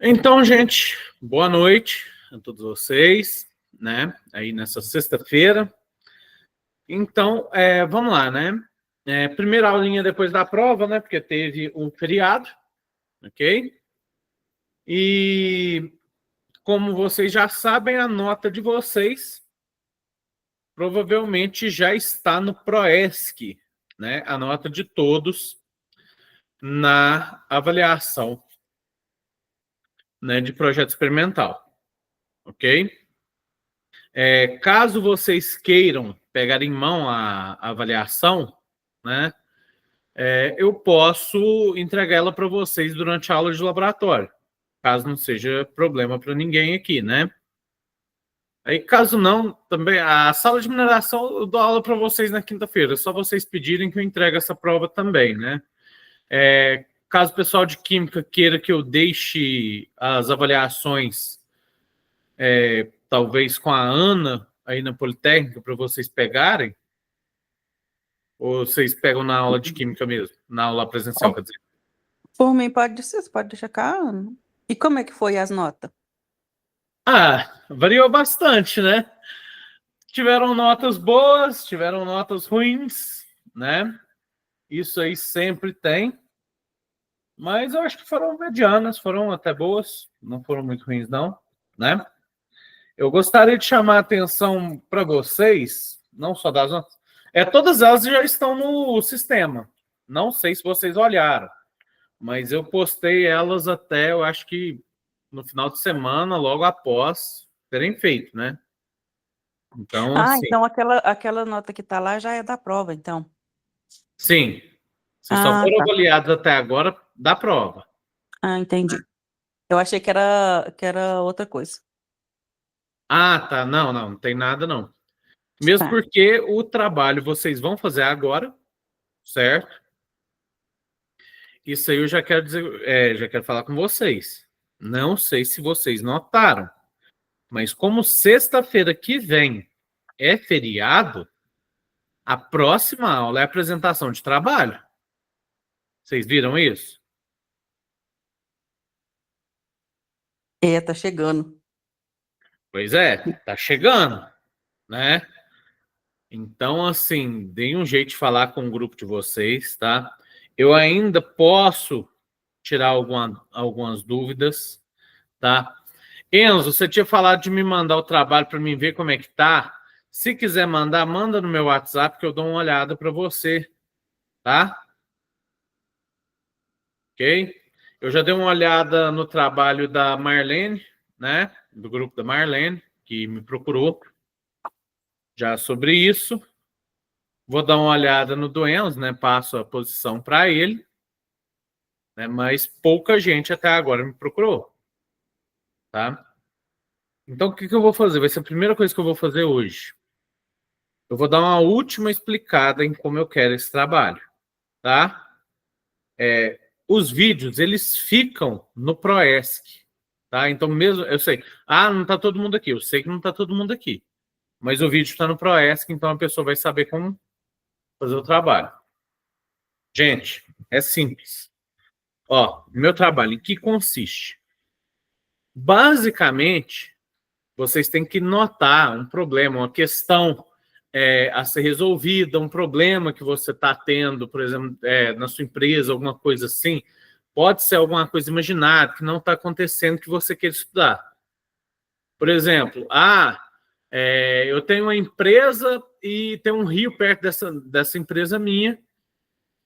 Então, gente, boa noite a todos vocês, né? Aí nessa sexta-feira. Então, vamos lá, né? Primeira aulinha depois da prova, né? Porque teve um feriado, ok? E como vocês já sabem, a nota de vocês provavelmente já está no Proesc, né? A nota de todos na avaliação, né, de projeto experimental, ok? Caso vocês queiram pegar em mão a avaliação, né, eu posso entregar ela para vocês durante a aula de laboratório, caso não seja problema para ninguém aqui, né? Aí, caso não, também a sala de mineração eu dou aula para vocês na quinta-feira, é só vocês pedirem que eu entregue essa prova também, né? Caso o pessoal de química queira que eu deixe as avaliações, talvez com a Ana aí na Politécnica, para vocês pegarem, ou vocês pegam na aula de química mesmo? Na aula presencial, quer dizer? Por mim, pode ser, você pode deixar cá. E como é que foi as notas? Variou bastante, né? Tiveram notas boas, tiveram notas ruins, né? Isso aí sempre tem. Mas eu acho que foram medianas, foram até boas, não foram muito ruins, não, né? Eu gostaria de chamar a atenção para vocês, não só das notas, todas elas já estão no sistema. Não sei se vocês olharam, mas eu postei elas até, eu acho que no final de semana, logo após terem feito, né? Então, assim, Então aquela nota que tá lá já é da prova, então. sim, vocês só foram Tá. avaliados até agora da prova. Entendi. Eu achei que era outra coisa. Tá, não tem nada não. Mesmo Tá. porque o trabalho vocês vão fazer agora, certo? Isso aí eu já quero dizer, já quero falar com vocês. Não sei se vocês notaram, mas como sexta-feira que vem é feriado, a próxima aula é a apresentação de trabalho. Vocês viram isso? Tá chegando. Pois é, tá chegando, né? Então, assim, deem um jeito de falar com o grupo de vocês, tá? Eu ainda posso tirar algumas dúvidas, tá? Enzo, você tinha falado de me mandar o trabalho para mim ver como é que tá. Se quiser mandar, manda no meu WhatsApp que eu dou uma olhada para você, tá? Ok? Eu já dei uma olhada no trabalho da Marlene, né? Do grupo da Marlene, que me procurou já sobre isso. Vou dar uma olhada no do Enzo, né? Passo a posição para ele, né? Mas pouca gente até agora me procurou, tá? Então, o que eu vou fazer? Vai ser a primeira coisa que eu vou fazer hoje. Eu vou dar uma última explicada em como eu quero esse trabalho, tá? Os vídeos, eles ficam no Proesc, tá? Então, mesmo, eu sei, não tá todo mundo aqui, eu sei que não tá todo mundo aqui, mas o vídeo está no Proesc, então a pessoa vai saber como fazer o trabalho. Gente, é simples. Ó, meu trabalho, em que consiste? Basicamente, vocês têm que notar um problema, uma questão a ser resolvida, um problema que você está tendo, por exemplo, na sua empresa, alguma coisa assim. Pode ser alguma coisa imaginada que não está acontecendo que você quer estudar. Por exemplo, eu tenho uma empresa e tem um rio perto dessa empresa minha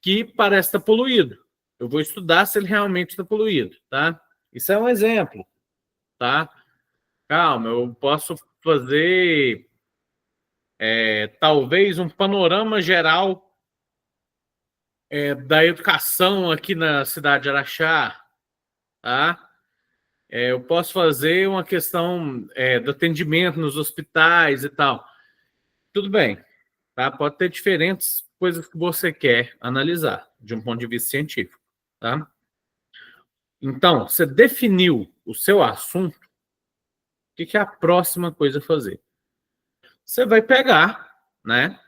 que parece estar poluído. Eu vou estudar se ele realmente está poluído, tá? Isso é um exemplo, tá? Calma, eu posso fazer talvez um panorama geral da educação aqui na cidade de Araxá, tá? Eu posso fazer uma questão do atendimento nos hospitais e tal. Tudo bem, tá? Pode ter diferentes coisas que você quer analisar de um ponto de vista científico, tá? Então, você definiu o seu assunto, o que é a próxima coisa a fazer? Você vai pegar, né?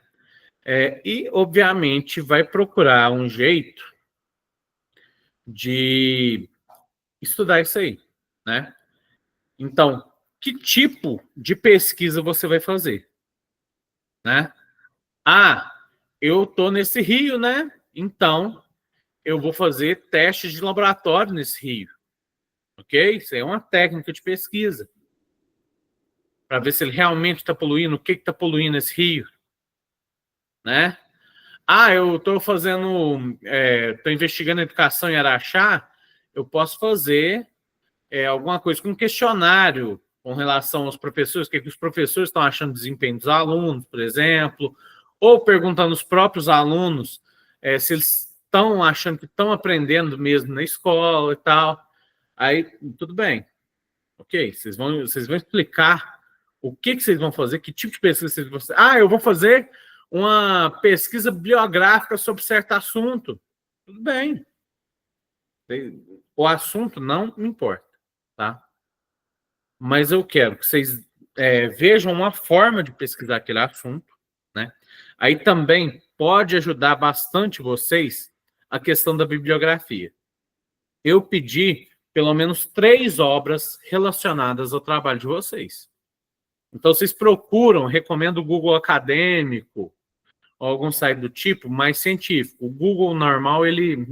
E, obviamente, vai procurar um jeito de estudar isso aí, né? Então, que tipo de pesquisa você vai fazer, né? Ah, eu estou nesse rio, né? Então, eu vou fazer testes de laboratório nesse rio, ok? Isso é uma técnica de pesquisa para ver se ele realmente está poluindo, o que está poluindo esse rio, né? Ah, eu estou estou investigando a educação em Araxá, eu posso fazer alguma coisa com um questionário com relação aos professores, o que os professores estão achando do desempenho dos alunos, por exemplo, ou perguntando aos próprios alunos se eles estão achando que estão aprendendo mesmo na escola e tal. Aí, tudo bem. Ok, vocês vão explicar o que vocês vão fazer, que tipo de pesquisa vocês vão fazer. Ah, eu vou fazer uma pesquisa bibliográfica sobre certo assunto. Tudo bem. O assunto não me importa, tá? Mas eu quero que vocês vejam uma forma de pesquisar aquele assunto, né? Aí também pode ajudar bastante vocês a questão da bibliografia. Eu pedi pelo menos 3 obras relacionadas ao trabalho de vocês. Então, vocês procuram, recomendo o Google Acadêmico, ou algum site do tipo, mais científico. O Google normal,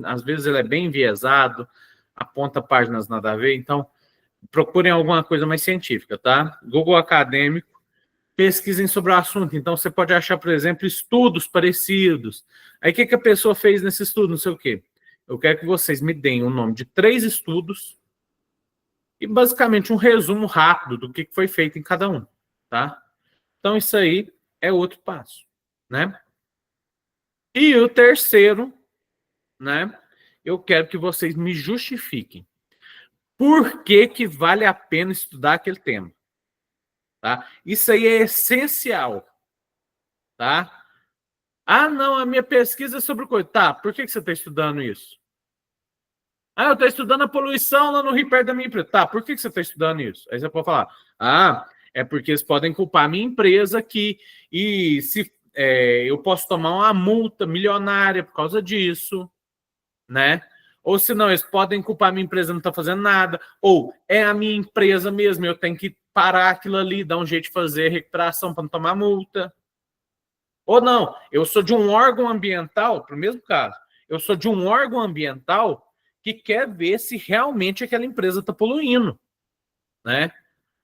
às vezes, ele é bem enviesado, aponta páginas nada a ver, então procurem alguma coisa mais científica, tá? Google Acadêmico, pesquisem sobre o assunto. Então, você pode achar, por exemplo, estudos parecidos. Aí, o que a pessoa fez nesse estudo? Não sei o quê. Eu quero que vocês me deem o nome de 3 estudos e, basicamente, um resumo rápido do que foi feito em cada um, tá? Então, isso aí é outro passo, né? E o terceiro, né? Eu quero que vocês me justifiquem por que vale a pena estudar aquele tema. Tá? Isso aí é essencial. Tá? Ah, não, a minha pesquisa é sobre coisa. Tá, por que você está estudando isso? Ah, eu estou estudando a poluição lá no rio perto da minha empresa. Tá, por que você está estudando isso? Aí você pode falar, é porque eles podem culpar a minha empresa aqui e se eu posso tomar uma multa milionária por causa disso, né? Ou se não, eles podem culpar a minha empresa não está fazendo nada, ou é a minha empresa mesmo, eu tenho que parar aquilo ali, dar um jeito de fazer recuperação para não tomar multa. Ou não, eu sou de um órgão ambiental, para o mesmo caso, eu sou de um órgão ambiental que quer ver se realmente aquela empresa está poluindo, né?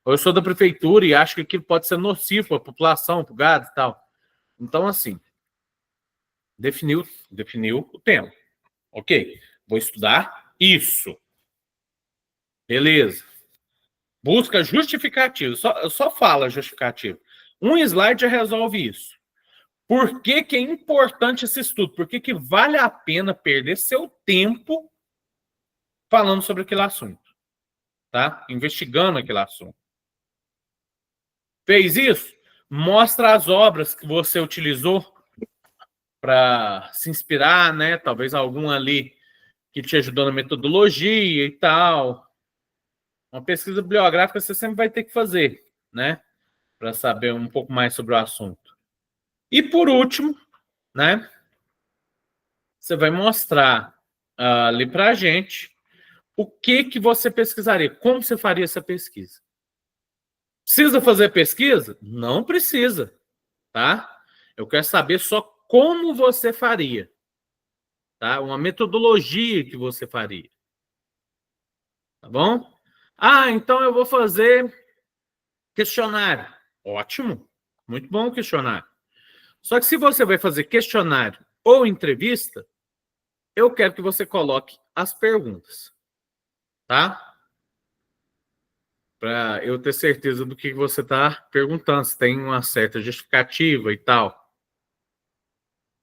Ou eu sou da prefeitura e acho que aquilo pode ser nocivo para a população, para o gado e tal. Então, assim, definiu o tema. Ok, vou estudar isso. Beleza. Busca justificativo. Só fala justificativo. Um slide já resolve isso. Por que é importante esse estudo? Por que vale a pena perder seu tempo falando sobre aquele assunto? Tá? Investigando aquele assunto. Fez isso? Mostra as obras que você utilizou para se inspirar, né? Talvez algum ali que te ajudou na metodologia e tal. Uma pesquisa bibliográfica você sempre vai ter que fazer, né? Para saber um pouco mais sobre o assunto. E por último, né? Você vai mostrar ali para a gente o que você pesquisaria, como você faria essa pesquisa. Precisa fazer pesquisa? Não precisa, tá? Eu quero saber só como você faria, tá? Uma metodologia que você faria, tá bom? Ah, então eu vou fazer questionário. Ótimo, muito bom o questionário. Só que se você vai fazer questionário ou entrevista, eu quero que você coloque as perguntas, tá? Para eu ter certeza do que você está perguntando, se tem uma certa justificativa e tal.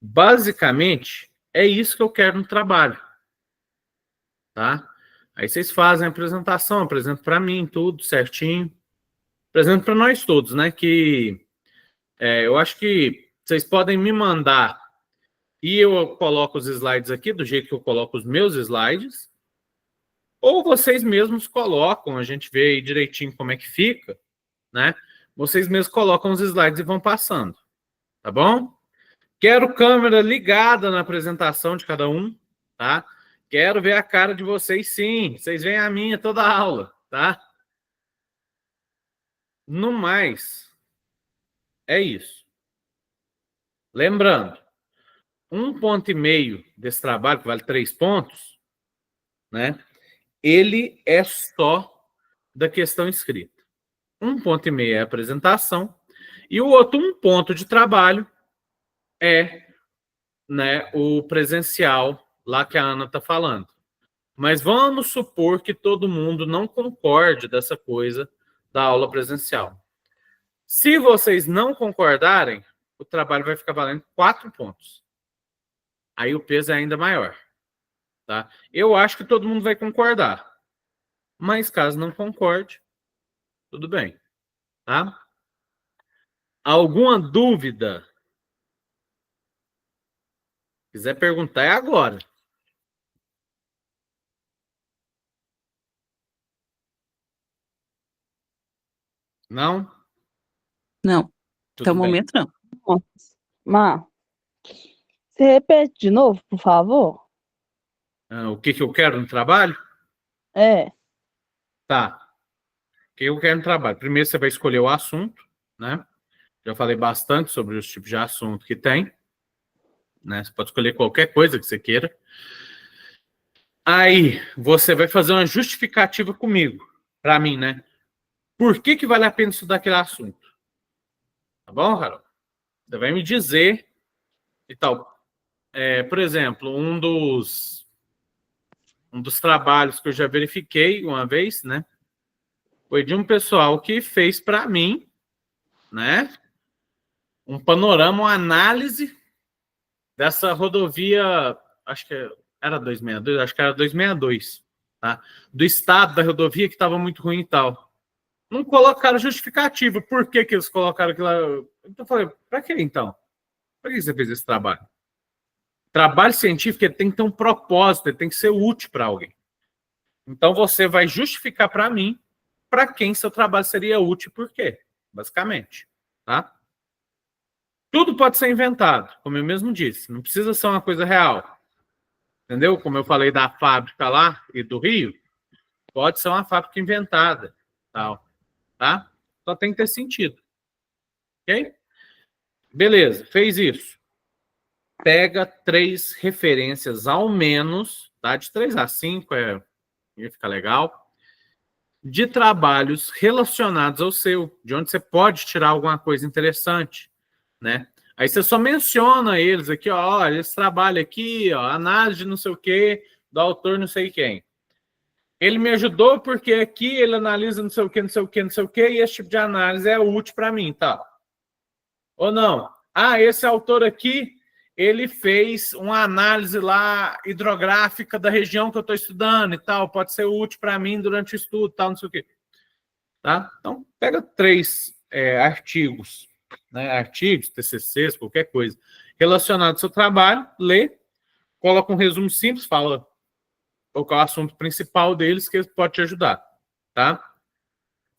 Basicamente, é isso que eu quero no trabalho, tá? Aí vocês fazem a apresentação, apresentam para mim tudo certinho, apresento para nós todos, né? Que eu acho que vocês podem me mandar e eu coloco os slides aqui do jeito que eu coloco os meus slides, ou vocês mesmos colocam, a gente vê aí direitinho como é que fica, né? Vocês mesmos colocam os slides e vão passando, tá bom? Quero câmera ligada na apresentação de cada um, tá? Quero ver a cara de vocês, sim. Vocês veem a minha toda a aula, tá? tá? No mais, é isso. Lembrando, 1,5 ponto desse trabalho, que vale 3 pontos, né? Ele é só da questão escrita. 1,5 ponto é a apresentação, e o outro 1 ponto de trabalho é, né, o presencial, lá que a Ana está falando. Mas vamos supor que todo mundo não concorde dessa coisa da aula presencial. Se vocês não concordarem, o trabalho vai ficar valendo 4 pontos. Aí o peso é ainda maior. Tá? Eu acho que todo mundo vai concordar. Mas caso não concorde, tudo bem. Tá? Alguma dúvida? Se quiser perguntar, é agora. Não? Não, até Tudo o bem. momento não. Má, você repete de novo, por favor? O que eu quero no trabalho? É. Tá. O que eu quero no trabalho? Primeiro você vai escolher o assunto, né? Já falei bastante sobre os tipos de assunto que tem. Né? Você pode escolher qualquer coisa que você queira. Aí você vai fazer uma justificativa comigo, para mim, né? Por que vale a pena estudar aquele assunto? Tá bom, Carol? Você vai me dizer e tal. Por exemplo, um dos trabalhos que eu já verifiquei uma vez, né? Foi de um pessoal que fez para mim, né? Um panorama, uma análise dessa rodovia, acho que era 262, acho que era 262, tá? Do estado da rodovia que estava muito ruim e tal. Não colocaram justificativa. Por que eles colocaram aquilo? Então eu falei, para que então? Para que você fez esse trabalho? Trabalho científico ele tem que ter um propósito, ele tem que ser útil para alguém. Então você vai justificar para mim para quem seu trabalho seria útil e por quê, basicamente, tá? Tudo pode ser inventado, como eu mesmo disse, não precisa ser uma coisa real. Entendeu? Como eu falei da fábrica lá e do Rio, pode ser uma fábrica inventada, tal, tá? Só tem que ter sentido. OK? Beleza, fez isso. Pega 3 referências ao menos, tá? De 3 a 5 ia ficar legal. De trabalhos relacionados ao seu, de onde você pode tirar alguma coisa interessante, né? Aí você só menciona eles aqui, ó, olha, esse trabalho aqui, ó, análise de não sei o quê, do autor não sei quem. Ele me ajudou porque aqui ele analisa não sei o quê, não sei o quê, não sei o quê, e esse tipo de análise é útil para mim, tá? Ou não? Ah, esse autor aqui, ele fez uma análise lá hidrográfica da região que eu estou estudando e tal, pode ser útil para mim durante o estudo, tal, não sei o quê. Tá? Então, pega 3 artigos, né? Artigos, TCCs, qualquer coisa, relacionado ao seu trabalho, lê, coloca um resumo simples, fala qual é o assunto principal deles que pode te ajudar. Tá?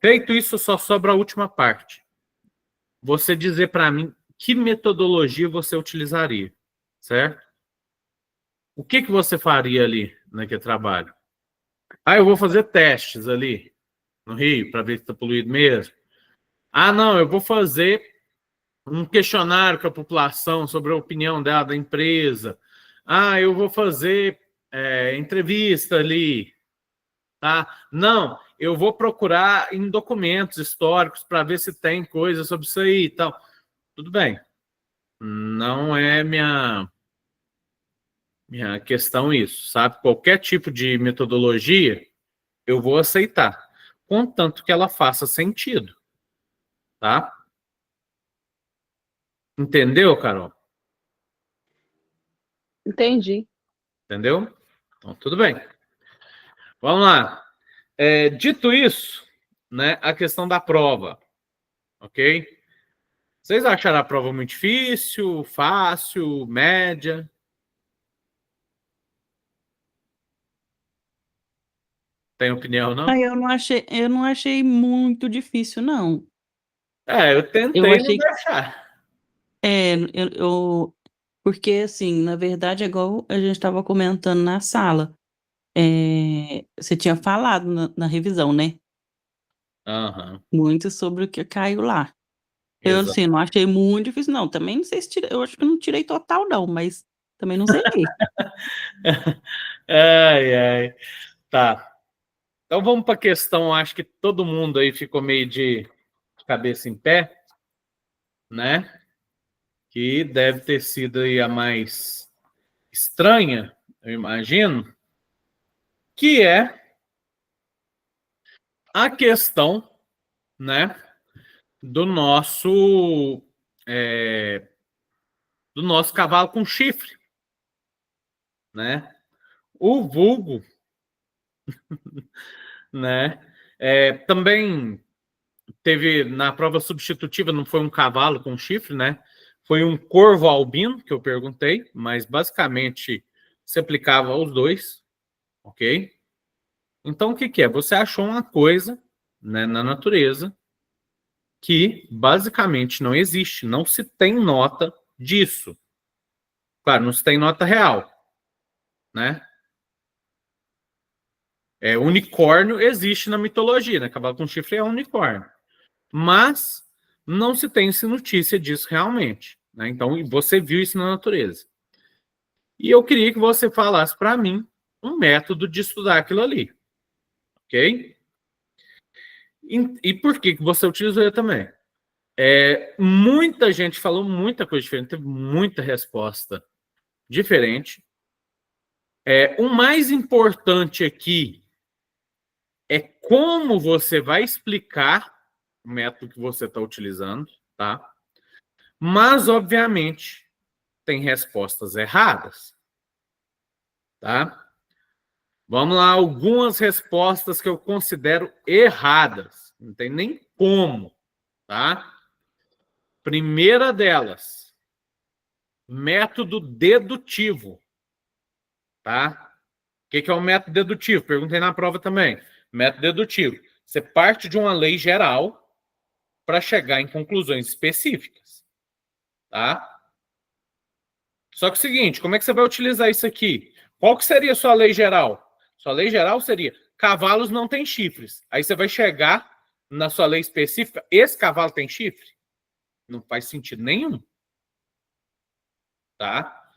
Feito isso, só sobra a última parte. Você dizer para mim que metodologia você utilizaria, certo? O que você faria ali naquele trabalho? Ah, eu vou fazer testes ali no Rio para ver se está poluído mesmo. Ah, não, eu vou fazer um questionário com a população sobre a opinião dela da empresa. Ah, eu vou fazer entrevista ali. Tá? Não, eu vou procurar em documentos históricos para ver se tem coisa sobre isso aí e tal. Tudo bem. Não é minha questão isso, sabe? Qualquer tipo de metodologia eu vou aceitar, contanto que ela faça sentido, tá? Entendeu, Carol? Entendi. Entendeu? Então, tudo bem. Vamos lá. Dito isso, né, a questão da prova, ok? Vocês acharam a prova muito difícil, fácil, média? Tem opinião, não? Aí eu não achei muito difícil, não. Eu Eu tentei achei, não achar. porque assim, na verdade, é igual a gente estava comentando na sala. Você tinha falado na revisão, né? Aham, Muito sobre o que caiu lá. Eu, exato. assim, não achei muito difícil, não. Também não sei se tirei, eu acho que eu não tirei total, não, mas também não zerei. Ai, ai. Tá. Então vamos para a questão, acho que todo mundo aí ficou meio de cabeça em pé, né? Que deve ter sido aí a mais estranha, eu imagino, que é a questão, né, do nosso é, do nosso cavalo com chifre, né? O vulgo, né? Também teve na prova substitutiva, não foi um cavalo com chifre, né? Foi um corvo albino que eu perguntei, mas basicamente se aplicava aos dois, ok? Então o que que é? Você achou uma coisa, né, na natureza que basicamente não existe, não se tem nota disso. Claro, não se tem nota real, né? Unicórnio existe na mitologia, né? Cavalo com chifre é um unicórnio. Mas não se tem notícia disso realmente, né? Então, você viu isso na natureza. E eu queria que você falasse para mim um método de estudar aquilo ali, ok? E por que você utilizou ele também? Muita gente falou muita coisa diferente, teve muita resposta diferente. O mais importante aqui é como você vai explicar o método que você está utilizando, tá? Mas, obviamente, tem respostas erradas, tá? Vamos lá, algumas respostas que eu considero erradas. Não tem nem como, tá? Primeira delas, método dedutivo, tá? O que é o método dedutivo? Perguntei na prova também. Método dedutivo. Você parte de uma lei geral para chegar em conclusões específicas, tá? Só que é o seguinte, como é que você vai utilizar isso aqui? Qual que seria a sua lei geral? Sua lei geral seria cavalos não têm chifres. Aí você vai chegar na sua lei específica, esse cavalo tem chifre? Não faz sentido nenhum, tá?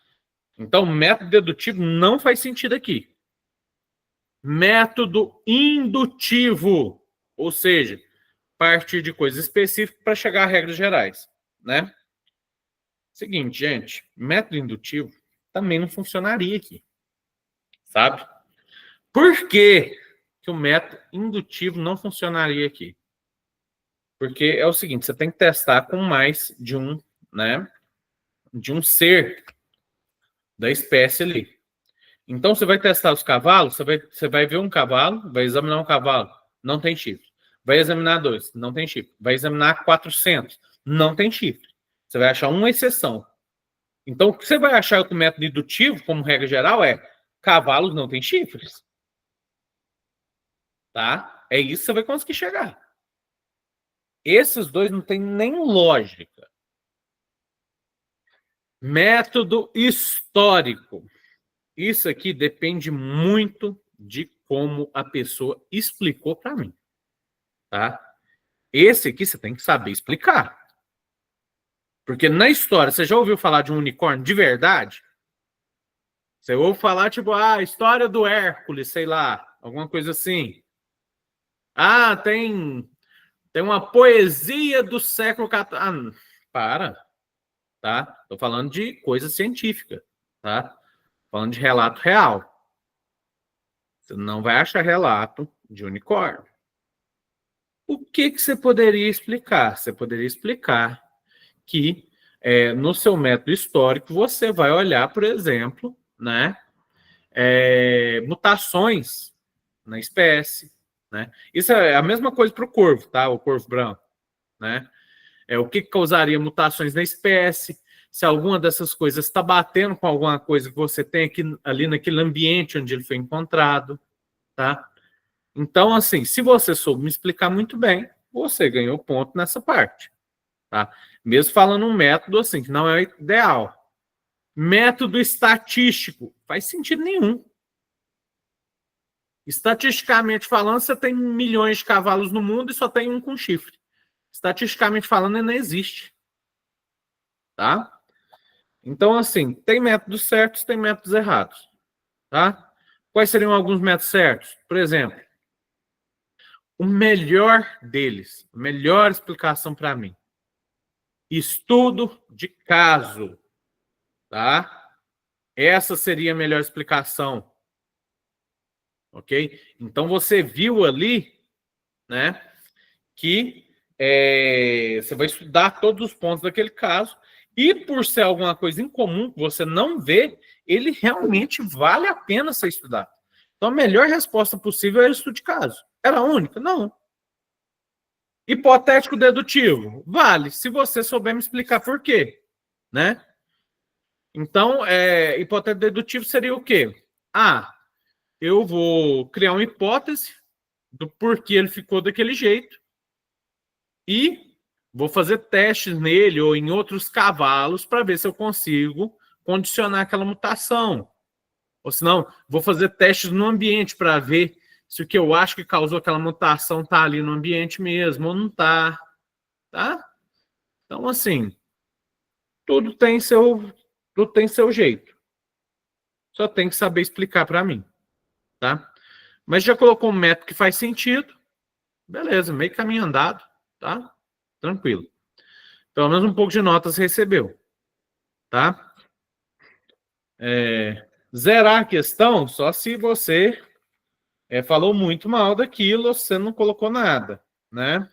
Então, método dedutivo não faz sentido aqui. Método indutivo, ou seja, partir de coisas específicas para chegar a regras gerais, né? Seguinte, gente, método indutivo também não funcionaria aqui, sabe? Por que que o método indutivo não funcionaria aqui? Porque é o seguinte, você tem que testar com mais de um, né, de um ser da espécie ali. Então, você vai testar os cavalos, você vai ver um cavalo, vai examinar um cavalo, não tem chifre. Vai examinar dois, não tem chifre. Vai examinar 400, não tem chifre. Você vai achar uma exceção. Então, o que você vai achar com o método indutivo, como regra geral, é cavalos não têm chifres. Tá? É isso que você vai conseguir chegar. Esses dois não tem nem lógica. Método histórico. Isso aqui depende muito de como a pessoa explicou para mim, tá? Esse aqui você tem que saber explicar. Porque na história, você já ouviu falar de um unicórnio de verdade? Você ouve falar, tipo, a história do Hércules, sei lá, alguma coisa assim. Ah, tem uma poesia do século XIV. Ah, para, tá? Tô falando de coisa científica, tá? Falando de relato real. Você não vai achar relato de unicórnio. O que você poderia explicar? Você poderia explicar que no seu método histórico você vai olhar, por exemplo, né, mutações na espécie, né? Isso é a mesma coisa para o corvo, tá? O corvo branco, né? O que causaria mutações na espécie? Se alguma dessas coisas está batendo com alguma coisa que você tem aqui, ali naquele ambiente onde ele foi encontrado, tá? Então, assim, se você soube me explicar muito bem, você ganhou ponto nessa parte, tá? Mesmo falando um método assim, que não é ideal. Método estatístico, faz sentido nenhum. Estatisticamente falando, você tem milhões de cavalos no mundo e só tem um com chifre. Estatisticamente falando, ele não existe. Tá? Então, assim, tem métodos certos, tem métodos errados. Tá? Quais seriam alguns métodos certos? Por exemplo, o melhor deles, a melhor explicação para mim. Estudo de caso. Tá? Essa seria a melhor explicação. Ok? Então, você viu ali, né, que você vai estudar todos os pontos daquele caso e por ser alguma coisa incomum que você não vê, ele realmente vale a pena ser estudado. Então, a melhor resposta possível era estudo de caso. Era a única? Não. Hipotético dedutivo? Vale, se você souber me explicar por quê, né? Então, hipotético dedutivo seria o quê? Eu vou criar uma hipótese do porquê ele ficou daquele jeito e vou fazer testes nele ou em outros cavalos para ver se eu consigo condicionar aquela mutação. Ou se não, vou fazer testes no ambiente para ver se o que eu acho que causou aquela mutação está ali no ambiente mesmo ou não está. Tá? Então, assim, tudo tem seu jeito. Só tem que saber explicar para mim. Tá? Mas já colocou um método que faz sentido. Beleza, meio caminho andado. Tá? Tranquilo. Pelo menos um pouco de notas recebeu. Tá? Zerar a questão só se você falou muito mal daquilo ou você não colocou nada, né?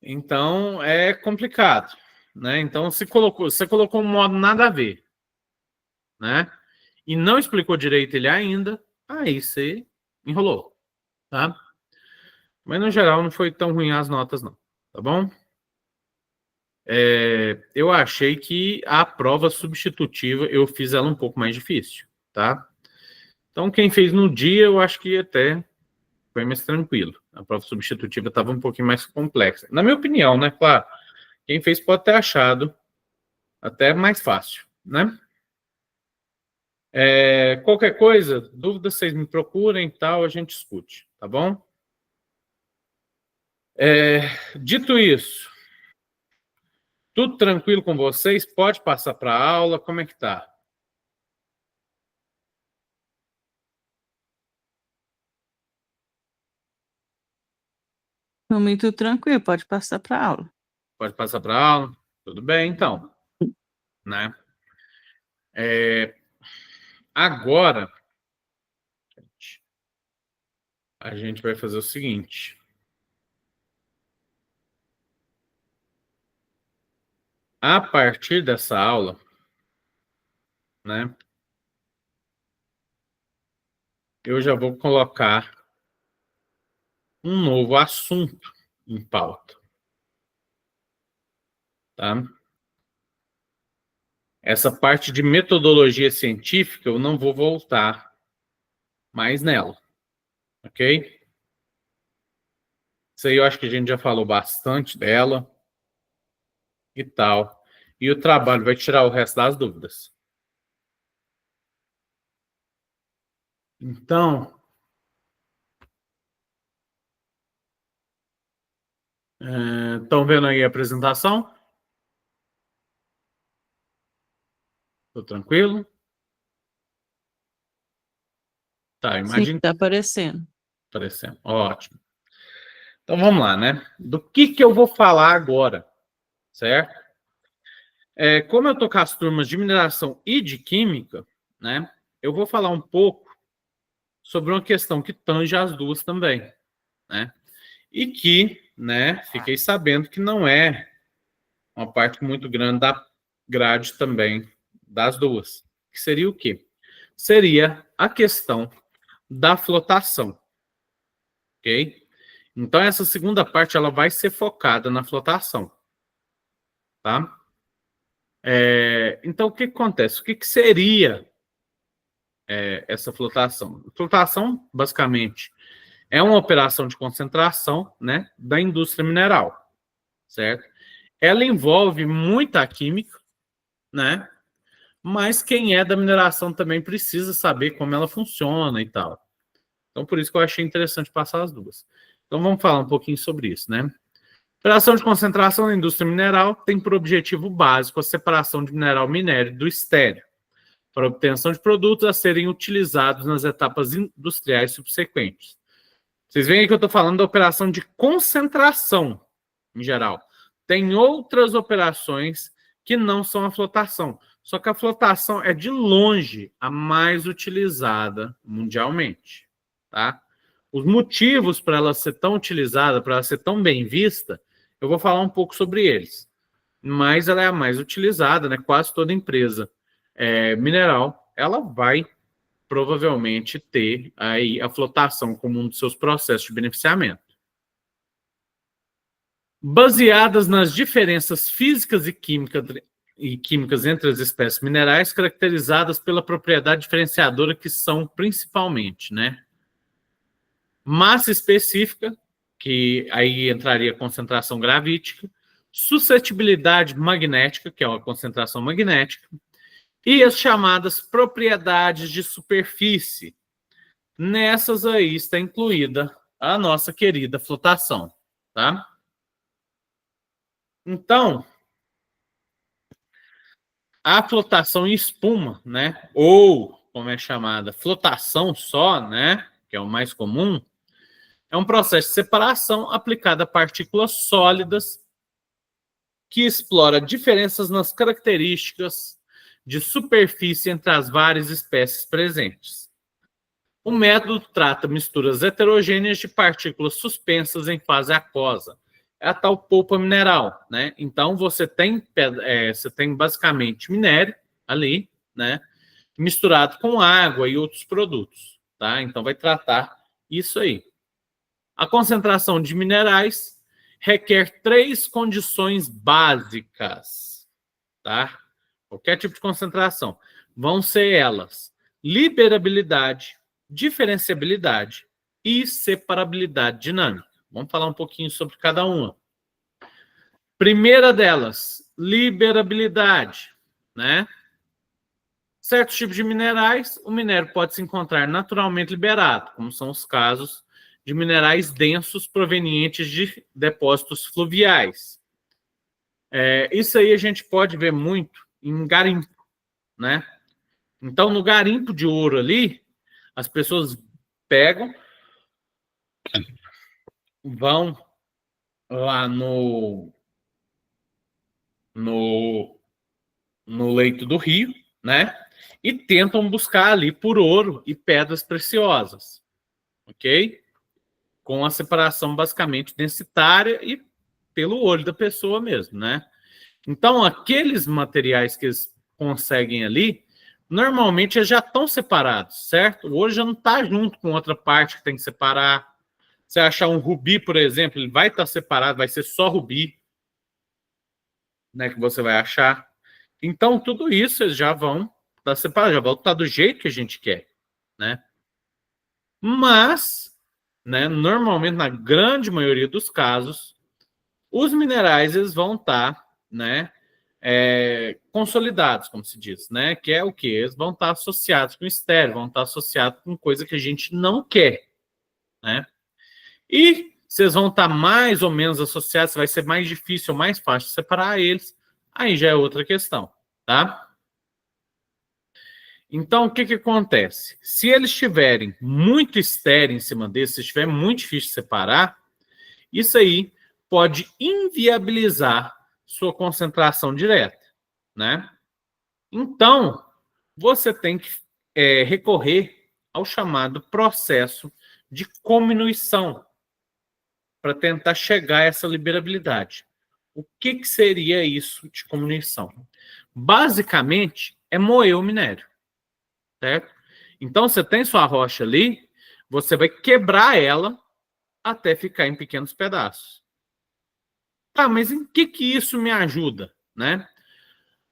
Então, é complicado, né? Então, você colocou um modo nada a ver, né? E não explicou direito ele ainda, aí você enrolou, tá? Mas, no geral, não foi tão ruim as notas, não, tá bom? Eu achei que a prova substitutiva, eu fiz ela um pouco mais difícil, tá? Então, quem fez no dia, eu acho que até foi mais tranquilo. A prova substitutiva estava um pouquinho mais complexa. Na minha opinião, né? Claro, quem fez pode ter achado até mais fácil, né? Qualquer coisa, dúvida, vocês me procurem e tal, a gente discute, tá bom? Dito isso, tudo tranquilo com vocês? Pode passar para a aula? Como é que tá? Muito tranquilo, pode passar para aula. Pode passar para a aula? Tudo bem, então. Né? Agora, a gente vai fazer o seguinte. A partir dessa aula, né, eu já vou colocar um novo assunto em pauta. Tá? Essa parte de metodologia científica, eu não vou voltar mais nela. Ok? Isso aí eu acho que a gente já falou bastante dela e tal. E o trabalho vai tirar o resto das dúvidas. Então, estão vendo aí a apresentação? Tô tranquilo? Tá, Sim, imagina. está aparecendo. Aparecendo. Ótimo. Então vamos lá, né? Do que eu vou falar agora, certo? Como eu tô com as turmas de mineração e de química, né? Eu vou falar um pouco sobre uma questão que tange as duas também, né? E que, né, fiquei sabendo que não é uma parte muito grande da grade também das duas. Que seria o quê? Seria a questão da flotação, ok? Então, essa segunda parte, ela vai ser focada na flotação, tá? Então, o que acontece? O que seria essa flotação? Flotação, basicamente, é uma operação de concentração, né, da indústria mineral, certo? Ela envolve muita química, né? mas quem é da mineração também precisa saber como ela funciona e tal. Então, por isso que eu achei interessante passar as duas. Então, vamos falar um pouquinho sobre isso, né? Operação de concentração na indústria mineral tem por objetivo básico a separação de mineral minério do estéreo, para obtenção de produtos a serem utilizados nas etapas industriais subsequentes. Vocês veem que eu estou falando da operação de concentração, em geral. Tem outras operações que não são a flotação. Só que a flotação é, de longe, a mais utilizada mundialmente. Tá? Os motivos para ela ser tão utilizada, para ela ser tão bem vista, eu vou falar um pouco sobre eles. Mas ela é a mais utilizada, né? Quase toda empresa mineral, ela vai provavelmente ter aí a flotação como um dos seus processos de beneficiamento. Baseadas nas diferenças físicas e químicas entre as espécies minerais, caracterizadas pela propriedade diferenciadora que são principalmente, né? Massa específica, que aí entraria a concentração gravítica, suscetibilidade magnética, que é uma concentração magnética, e as chamadas propriedades de superfície. Nessas aí está incluída a nossa querida flotação, tá? Então, a flotação em espuma, né? Ou, como é chamada, flotação só, né? Que é o mais comum, é um processo de separação aplicado a partículas sólidas que explora diferenças nas características de superfície entre as várias espécies presentes. O método trata misturas heterogêneas de partículas suspensas em fase aquosa. É a tal polpa mineral, né? Então, você tem basicamente minério ali, né? Misturado com água e outros produtos, tá? Então, vai tratar isso aí. A concentração de minerais requer 3 condições básicas, tá? Qualquer tipo de concentração. Vão ser elas: liberabilidade, diferenciabilidade e separabilidade dinâmica. Vamos falar um pouquinho sobre cada uma. Primeira delas, liberabilidade, né? Certos tipos de minerais, o minério pode se encontrar naturalmente liberado, como são os casos de minerais densos provenientes de depósitos fluviais. Isso aí a gente pode ver muito em garimpo, né? Então, no garimpo de ouro ali, as pessoas pegam, vão lá no leito do rio, né? E tentam buscar ali por ouro e pedras preciosas, ok? Com a separação basicamente densitária e pelo olho da pessoa mesmo, né? Então, aqueles materiais que eles conseguem ali, normalmente eles já estão separados, certo? O ouro já não está junto com outra parte que tem que separar. Você achar um rubi, por exemplo, ele vai estar separado, vai ser só rubi, né, que você vai achar. Então, tudo isso eles já vão estar separados, já vão estar do jeito que a gente quer, né? Mas, né, normalmente, na grande maioria dos casos, os minerais eles vão estar, né, consolidados, como se diz, né? Que é o quê? Eles vão estar associados com estéreo, vão estar associados com coisa que a gente não quer, né? E vocês vão estar mais ou menos associados, vai ser mais difícil ou mais fácil separar eles, aí já é outra questão, tá? Então, o que acontece? Se eles estiverem muito estéreo em cima desses, se estiver muito difícil de separar, isso aí pode inviabilizar sua concentração direta, né? Então, você tem que recorrer ao chamado processo de cominuição para tentar chegar a essa liberabilidade. O que seria isso de cominuição? Basicamente, é moer o minério, certo? Então, você tem sua rocha ali, você vai quebrar ela até ficar em pequenos pedaços. Tá, mas em que isso me ajuda, né?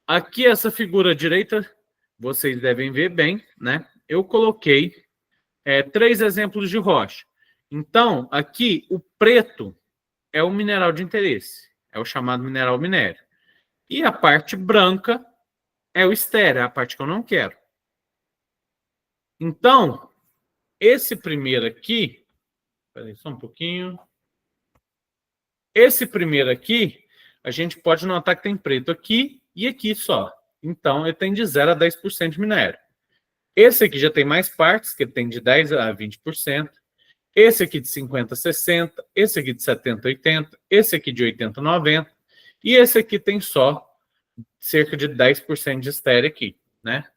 Aqui, essa figura direita, vocês devem ver bem, né? Eu coloquei 3 exemplos de rocha. Então, aqui, o preto é o mineral de interesse, é o chamado mineral minério. E a parte branca é o estéreo, é a parte que eu não quero. Então, esse primeiro aqui, peraí, só um pouquinho. Esse primeiro aqui, a gente pode notar que tem preto aqui e aqui só. Então, ele tem de 0 a 10% de minério. Esse aqui já tem mais partes, que ele tem de 10 a 20%. Esse aqui de 50 a 60%. Esse aqui de 70 a 80%. Esse aqui de 80 a 90%. E esse aqui tem só cerca de 10% de estéreo aqui, né?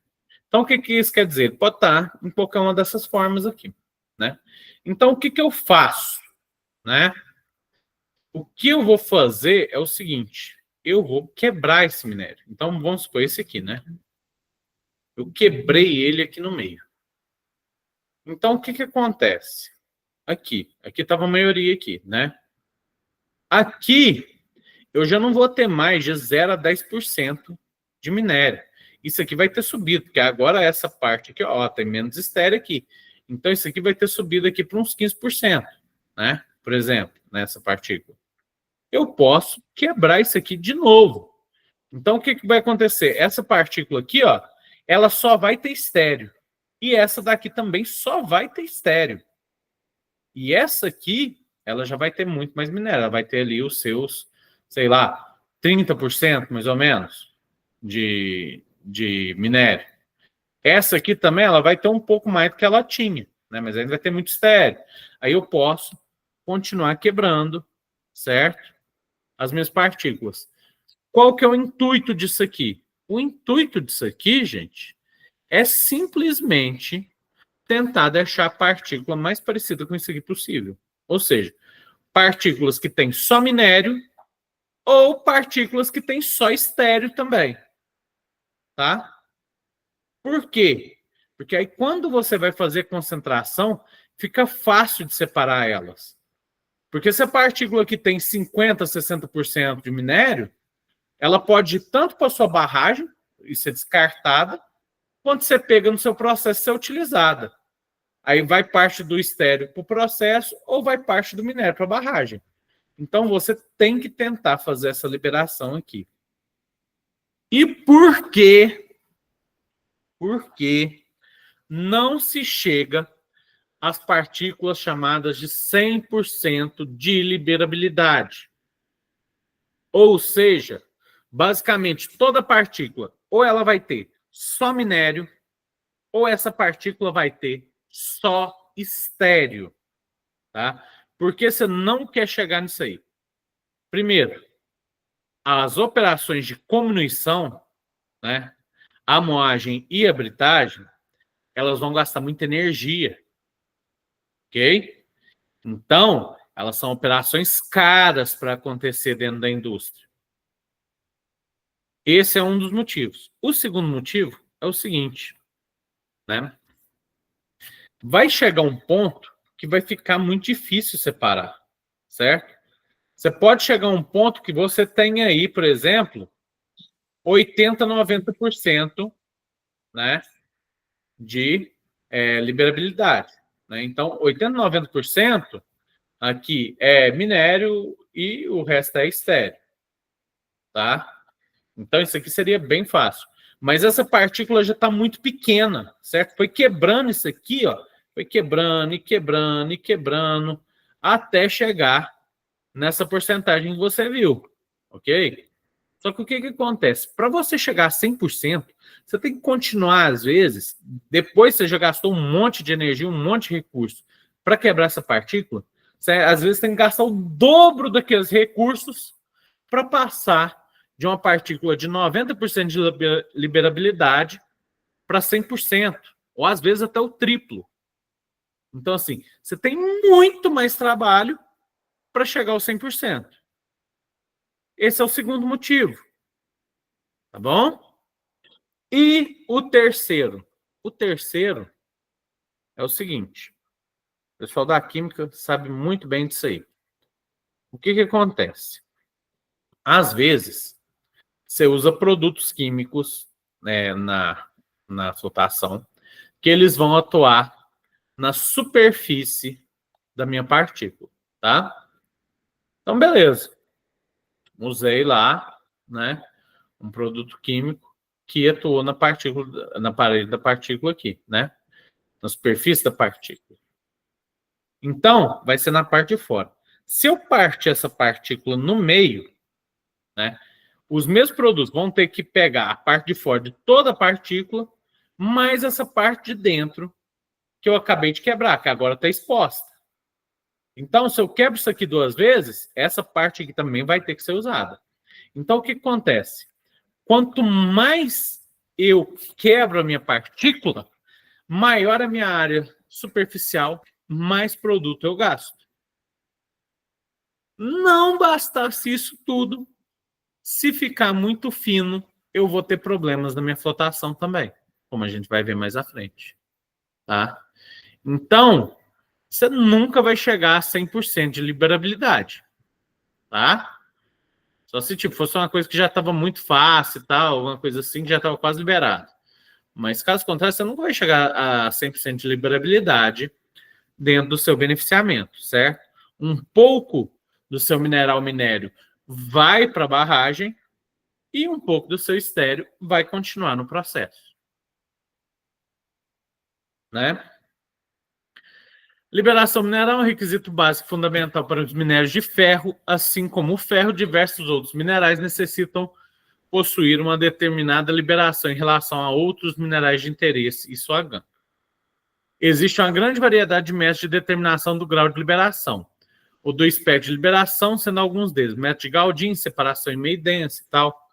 Então, o que isso quer dizer? Ele pode estar em qualquer uma dessas formas aqui, né? Então, o que eu faço, né? O que eu vou fazer é o seguinte, eu vou quebrar esse minério. Então, vamos supor esse aqui, né? Eu quebrei ele aqui no meio. Então, o que acontece? Aqui estava a maioria aqui, né? Aqui, eu já não vou ter mais de 0 a 10% de minério. Isso aqui vai ter subido, porque agora essa parte aqui, ó, tem menos estéreo aqui. Então, isso aqui vai ter subido aqui para uns 15%, né? Por exemplo, nessa partícula. Eu posso quebrar isso aqui de novo. Então, o que vai acontecer? Essa partícula aqui, ó, ela só vai ter estéreo. E essa daqui também só vai ter estéreo. E essa aqui, ela já vai ter muito mais minério. Ela vai ter ali os seus, sei lá, 30% mais ou menos de minério. Essa aqui também, ela vai ter um pouco mais do que ela tinha, né? Mas ainda vai ter muito estéreo. Aí eu posso continuar quebrando, certo? As minhas partículas. Qual que é o intuito disso aqui? O intuito disso aqui, gente, é simplesmente tentar deixar a partícula mais parecida com isso aqui possível. Ou seja, partículas que têm só minério ou partículas que têm só estéreo também. Tá? Por quê? Porque aí quando você vai fazer concentração, fica fácil de separar elas. Porque se a partícula aqui tem 50%, 60% de minério, ela pode ir tanto para a sua barragem e ser descartada, quanto você pega no seu processo e ser utilizada. Aí vai parte do estéreo para o processo ou vai parte do minério para a barragem. Então você tem que tentar fazer essa liberação aqui. E por quê? Por que não se chega às partículas chamadas de 100% de liberabilidade? Ou seja, basicamente toda partícula ou ela vai ter só minério ou essa partícula vai ter só estéreo, tá? Por que você não quer chegar nisso aí? Primeiro, as operações de comunição, né, a moagem e a britagem, elas vão gastar muita energia, ok? Então, elas são operações caras para acontecer dentro da indústria. Esse é um dos motivos. O segundo motivo é o seguinte, né? Vai chegar um ponto que vai ficar muito difícil separar, certo? Você pode chegar a um ponto que você tem aí, por exemplo, 80%, 90%, né, de liberabilidade. Né? Então, 80%, 90% aqui é minério e o resto é estéreo. Tá? Então, isso aqui seria bem fácil. Mas essa partícula já está muito pequena, certo? Foi quebrando isso aqui, ó. Foi quebrando e quebrando e quebrando até chegar nessa porcentagem que você viu, ok? Só que o que acontece? Para você chegar a 100%, você tem que continuar, às vezes, depois você já gastou um monte de energia, um monte de recurso para quebrar essa partícula, você, às vezes, tem que gastar o dobro daqueles recursos para passar de uma partícula de 90% de liberabilidade para 100%, ou às vezes até o triplo. Então, assim, você tem muito mais trabalho para chegar ao 100%. Esse é o segundo motivo. Tá bom? E o terceiro? O terceiro é o seguinte. O pessoal da química sabe muito bem disso aí. O que acontece? Às vezes, você usa produtos químicos, né, na flotação que eles vão atuar na superfície da minha partícula, tá? Então, beleza. Usei lá, né, um produto químico que atuou na partícula, na parede da partícula aqui, né? Na superfície da partícula. Então, vai ser na parte de fora. Se eu partir essa partícula no meio, né? Os meus produtos vão ter que pegar a parte de fora de toda a partícula, mais essa parte de dentro que eu acabei de quebrar, que agora está exposta. Então, se eu quebro isso aqui 2 vezes, essa parte aqui também vai ter que ser usada. Então, o que acontece? Quanto mais eu quebro a minha partícula, maior a minha área superficial, mais produto eu gasto. Não bastasse isso tudo, se ficar muito fino, eu vou ter problemas na minha flotação também, como a gente vai ver mais à frente. Tá? Então, você nunca vai chegar a 100% de liberabilidade. Tá? Só se tipo, fosse uma coisa que já estava muito fácil e tal, uma coisa assim que já estava quase liberado. Mas caso contrário, você nunca vai chegar a 100% de liberabilidade dentro do seu beneficiamento, certo? Um pouco do seu minério vai para a barragem e um pouco do seu estéreo vai continuar no processo. Né? Liberação mineral é um requisito básico fundamental para os minérios de ferro, assim como o ferro, diversos outros minerais necessitam possuir uma determinada liberação em relação a outros minerais de interesse e sua gama. Existe uma grande variedade de métodos de determinação do grau de liberação. O do espectro de liberação, sendo alguns deles, método de Gaudian, separação em meio denso e tal.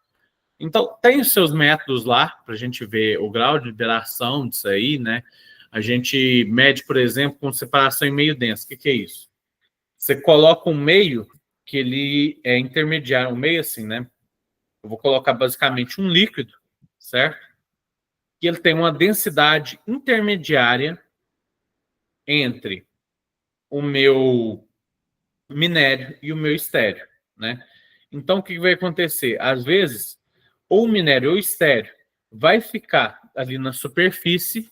Então, tem os seus métodos lá, para a gente ver o grau de liberação disso aí, né? A gente mede, por exemplo, com separação em meio denso. O que é isso? Você coloca um meio que ele é intermediário, um meio assim, né? Eu vou colocar basicamente um líquido, certo? E ele tem uma densidade intermediária entre o meu minério e o meu estéreo, né? Então, o que vai acontecer? Às vezes, ou o minério ou o estéreo vai ficar ali na superfície,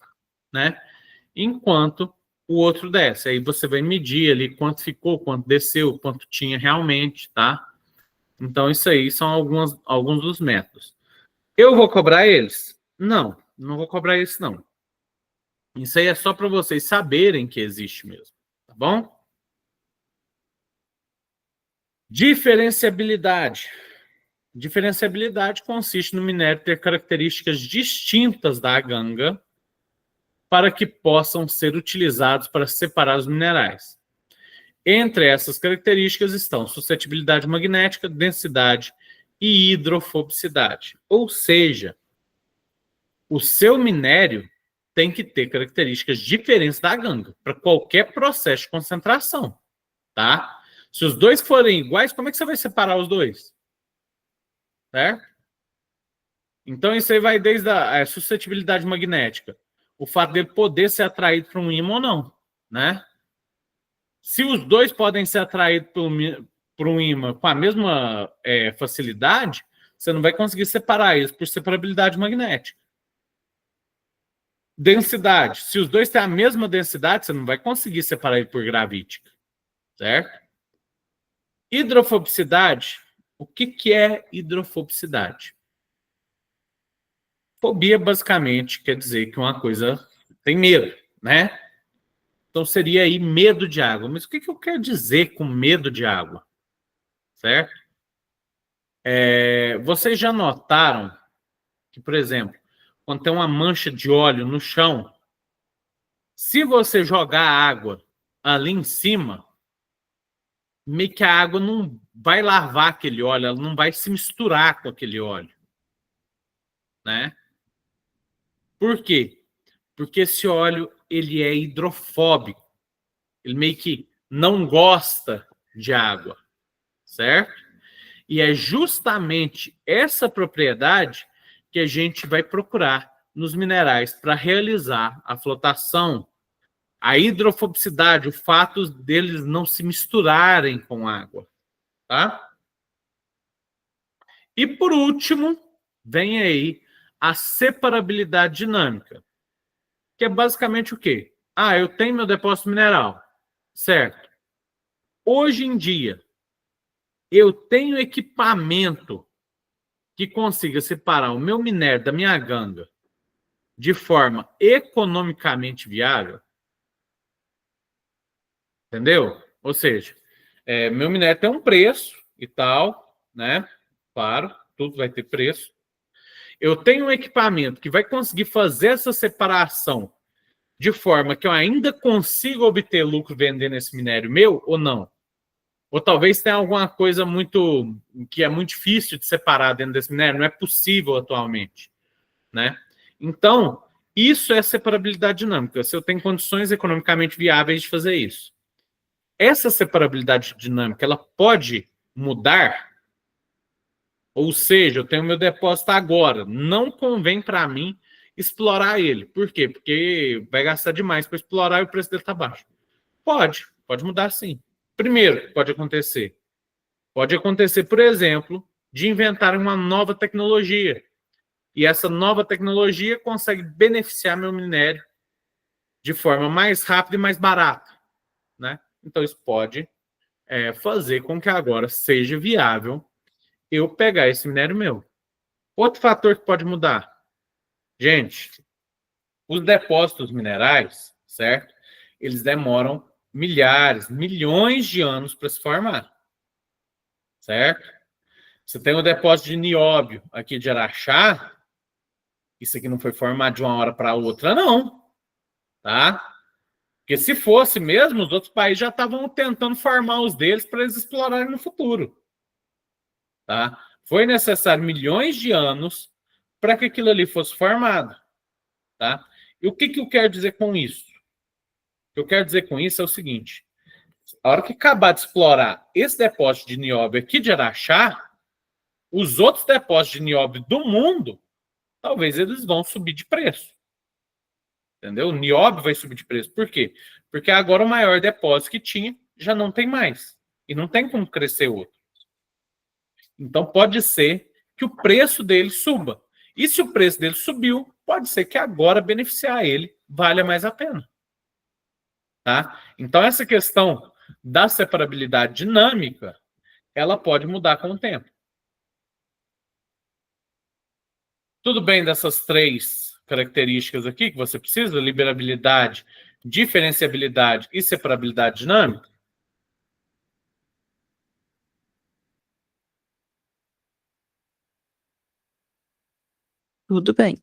né? Enquanto o outro desce. Aí você vai medir ali quanto ficou, quanto desceu, quanto tinha realmente, tá? Então, isso aí são alguns dos métodos. Eu vou cobrar eles? Não, não vou cobrar eles, não. Isso aí é só para vocês saberem que existe mesmo, tá bom? Diferenciabilidade. Diferenciabilidade consiste no minério ter características distintas da ganga para que possam ser utilizados para separar os minerais. Entre essas características estão suscetibilidade magnética, densidade e hidrofobicidade. Ou seja, o seu minério tem que ter características diferentes da ganga para qualquer processo de concentração, tá? Se os dois forem iguais, como é que você vai separar os dois? Certo? Então, isso aí vai desde a suscetibilidade magnética, o fato dele poder ser atraído para um ímã ou não, né? Se os dois podem ser atraídos por um ímã com a mesma facilidade, você não vai conseguir separar eles por separabilidade magnética. Densidade. Se os dois têm a mesma densidade, você não vai conseguir separar ele por gravítica. Certo? Hidrofobicidade. O que é hidrofobicidade? Fobia, basicamente, quer dizer que uma coisa tem medo, né? Então, seria aí medo de água. Mas o que eu quero dizer com medo de água? Certo? Vocês já notaram que, por exemplo, quando tem uma mancha de óleo no chão, se você jogar água ali em cima, meio que a água não vai lavar aquele óleo, ela não vai se misturar com aquele óleo, né? Por quê? Porque esse óleo, ele é hidrofóbico. Ele meio que não gosta de água, certo? E é justamente essa propriedade que a gente vai procurar nos minerais para realizar a flotação, a hidrofobicidade, o fato deles não se misturarem com água, tá? E por último, vem aí a separabilidade dinâmica, que é basicamente o quê? Eu tenho meu depósito mineral, certo? Hoje em dia, eu tenho equipamento que consiga separar o meu minério da minha ganga de forma economicamente viável, entendeu? Ou seja, meu minério tem um preço e tal, né? Claro, tudo vai ter preço. Eu tenho um equipamento que vai conseguir fazer essa separação de forma que eu ainda consiga obter lucro vendendo esse minério meu ou não? Ou talvez tenha alguma coisa que é muito difícil de separar dentro desse minério, não é possível atualmente, né? Então, isso é separabilidade dinâmica, se eu tenho condições economicamente viáveis de fazer isso. Essa separabilidade dinâmica, ela pode mudar, ou seja, eu tenho meu depósito agora, não convém para mim explorar ele. Por quê? Porque vai gastar demais para explorar e o preço dele está baixo. Pode mudar sim. Primeiro, pode acontecer. Pode acontecer, por exemplo, de inventar uma nova tecnologia. E essa nova tecnologia consegue beneficiar meu minério de forma mais rápida e mais barata, né? Então, isso pode fazer com que agora seja viável eu pegar esse minério meu. Outro fator que pode mudar. Gente, os depósitos minerais, certo? Eles demoram milhares, milhões de anos para se formar, certo? Você tem o depósito de nióbio aqui de Araxá, isso aqui não foi formado de uma hora para outra, não, tá? Porque se fosse mesmo, os outros países já estavam tentando formar os deles para eles explorarem no futuro, tá? Foi necessário milhões de anos para que aquilo ali fosse formado, tá? E o que eu quero dizer com isso? O que eu quero dizer com isso é o seguinte: a hora que acabar de explorar esse depósito de nióbio aqui de Araxá, os outros depósitos de nióbio do mundo, talvez eles vão subir de preço. Entendeu? O nióbio vai subir de preço. Por quê? Porque agora o maior depósito que tinha já não tem mais. E não tem como crescer outro. Então pode ser que o preço dele suba. E se o preço dele subiu, pode ser que agora beneficiar ele valha mais a pena. Tá? Então essa questão da separabilidade dinâmica, ela pode mudar com o tempo. Tudo bem dessas três características aqui que você precisa? Liberabilidade, diferenciabilidade e separabilidade dinâmica? Tudo bem.